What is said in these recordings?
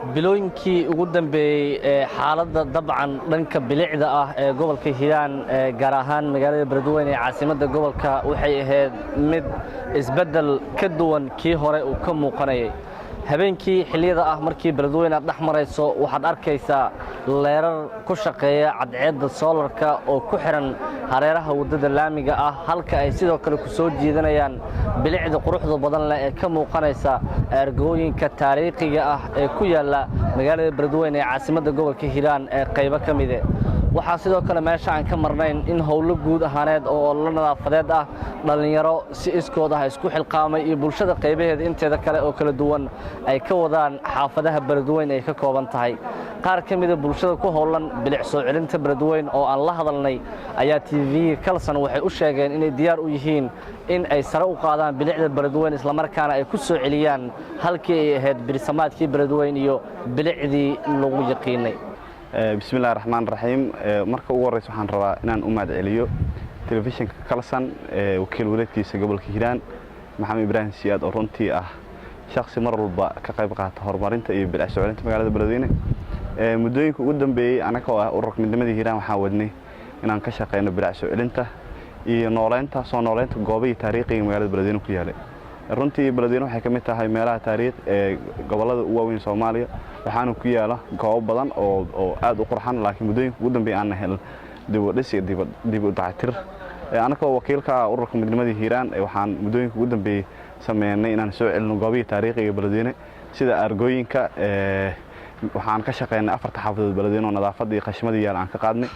bilooyinkii ugu dambeeyey xaaladda dabcan dhanka bilicda ah ee gobolka Hiiraan gaar ahaan magaalada Beledweyne ee caasimadda gobolka waxay ahayd mid isbedel ka duwan kii hore uu ka muuqanayay habeenkii xilliyada ah markii Beledweyne aad dhex marayso waxaad arkaysaa leerar ku shaqeeya cadceedda soolarka oo ku xiran hareeraha wadada laamiga ah halka ay sidoo kale ku soo jiidanayaan bilicda quruxda badan leh ee ka muuqanaysa argooyinka taariikhiga ah ee ku yaala magaalada Beledweyne ee caasimadda gobolka Hiiraan ee qaybo ka mid ah waxaa sidoo kale meesha aan ka marnayn in howlo guud ahaaneed oo la nadaafadeed ah dhalinyaro si iskood ah isku xilqaamay iyo bulshada qaybaheeda inteeda kale oo kala duwan ay ka wadaan xaafadaha Beledweyne ay ka kooban tahay qaar ka mid ah bulshada ku howlan bilic soo celinta Beledweyne oo aan la hadalnay ayaa TV Kalsan waxay u sheegeen inay diyaar u yihiin in ay sare u qaadaan bilicda Beledweyne isla markaana ay ku soo celiyaan halkii ay ahayd birsamaadkii Beledweyne iyo bilicdii lagu yaqiinay bismillaahir rahmaanir rahiim marka ugu horeysa waxaan rabaa inaan u mahad celiyo telefishinka Kalsan wakiil wareedkiisa gobolka Hiiraan Maxamed Ibraahim Siyaad oo runtii ah shakhsi mar walba ka qayb qaata horumarinta iyo bilic soo celinta magaalada Beledweyne muddooyinka ugu dambeeyay anaga oo ah ururka midnimada Hiiraan waxaan wadnay inaan ka shaqeyno bilic soo celinta iyo nooleynta goobaha taariikhiga magaalada Beledweyne ku yaala runtii Beledweyne waxay ka mid tahay meelaha taariikh ee gobolada ugu waaweyn Soomaaliya waxaana ku yaala goobo badan oo aad u qurxan laakiin muddooyinka ugu dambeeyay aan hel dib u dayactir anaga wakiilka ururka midnimada Hiiraan waxaan muddooyinka ugu dambeeyay sameeynay inaan soo celino goobaha taariikhiga Beledweyne sida argooyinka waxaan ka shaqeynay afarta xaafadood Beledweyne oo nadaafad iyo qashmada yaal aan ka qaadnay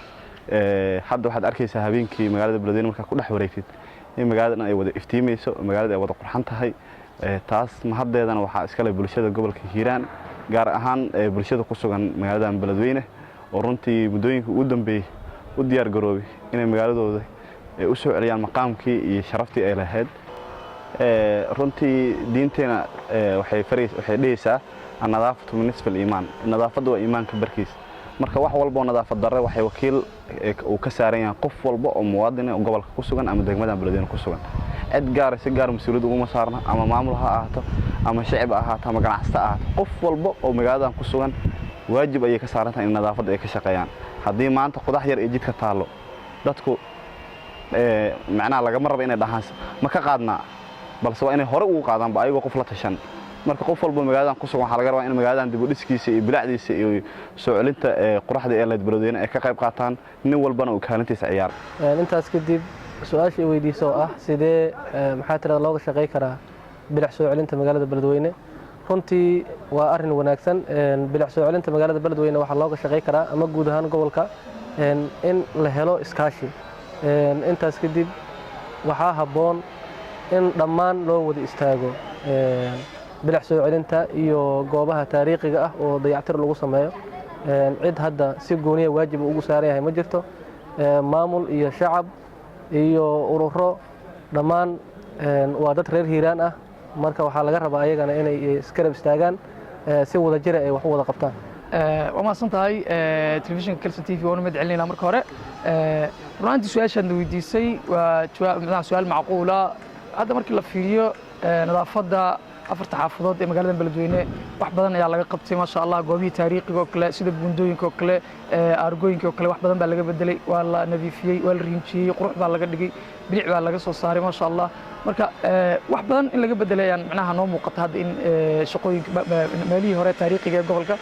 hadda waxaad arkaysaa habeenkii magaalada Beledweyne marka ku dhex wareegtid in magaalada ay wada iftiimayso magaalada ay wada qurxan tahay taas ma haddeedana waxa iska leh bulshada gobolka Hiiraan gaar ahaan bulshada ku sugan magaalada Beledweyne oo runtii muddooyinka ugu dambeeyay u diyaar garoobay inay magaaladooda u soo celiyaan maqaamkii iyo sharaftii ay lahayd runtii diinteena waxay dhigaysaa nadaafatu min nisfil iimaan nadaafadu waa iimaanka barkiis marka wax walba oo nadaafad darre waxay wakiil uu ka saaran yahay qof walba oo muwaadin ah oo gobolka ku sugan ama degmada Beledweyne ku sugan cid gaar ah si gaar mas'uuliyad ugu saarna ama maamul ha ahaato ama shacab ha ahaato ama ganacsato ha ahaato qof walba oo magaalada ku sugan waajib ay ka saaran tahay in nadaafadda ay ka shaqeeyaan haddii maanta qodax yar ee jidka taalo dadku macnaha laga marraba inay dhahaan ma ka qaadnaa balse waa inay hore ugu qaadaan ba ayagoo qof la tashan marka qof walba magaaladan ku sugan waxa laga rabaa in magaaladan dib u dhiskiisa iyo bilacdiisa iyo soo celinta quruxda ee Beledweyne ay ka qayb qaataan nin walbana uu kaalintiisa ciyaar intaas kadib su'aashii weydiiso ah sidee maxaa tirada looga shaqeey karaa bilic soo celinta magaalada Beledweyne runtii waa arrin wanaagsan bilic soo celinta magaalada Beledweyne waxa looga shaqeey karaa ama guud ahaan gobolka in la helo iskaashi intaas kadib waxa haboon in dhammaan loo wada istaago bilic soo celinta iyo goobaha taariikhiga ah oo dayactir lagu sameeyo cid hadda si gooniya waajib ugu saaran yahay ma jirto maamul iyo shacab iyo ururo dhammaan waa dad reer Hiiraan ah marka waxa laga rabaa ayagana inay iskarab istaagaan si wada jir ay wax wada qabtaan وما سنتهاي تلفزيون كلسن تي في وانا مدعلينا مركه هore runtii su'aashan weydiisay waa su'aal macquula hadda markii la fiiriyo nadaafadda afarta xaafadood ee magaalada Beledweyne wax badan ayaa laga qabtay ma sha Allah goobihi taariikhiga oo kale sida buundooyinka oo kale argooyinka oo kale wax badan baa laga bedelay waa la nadiifiyay waa la riinjiyay qurux baa laga dhigay bilic baa laga soo saaray ma sha Allah marka wax badan in laga bedelayaan macnaha noo muuqata hadda in shaqooyinka meelihii hore taariikhiga ee gobolka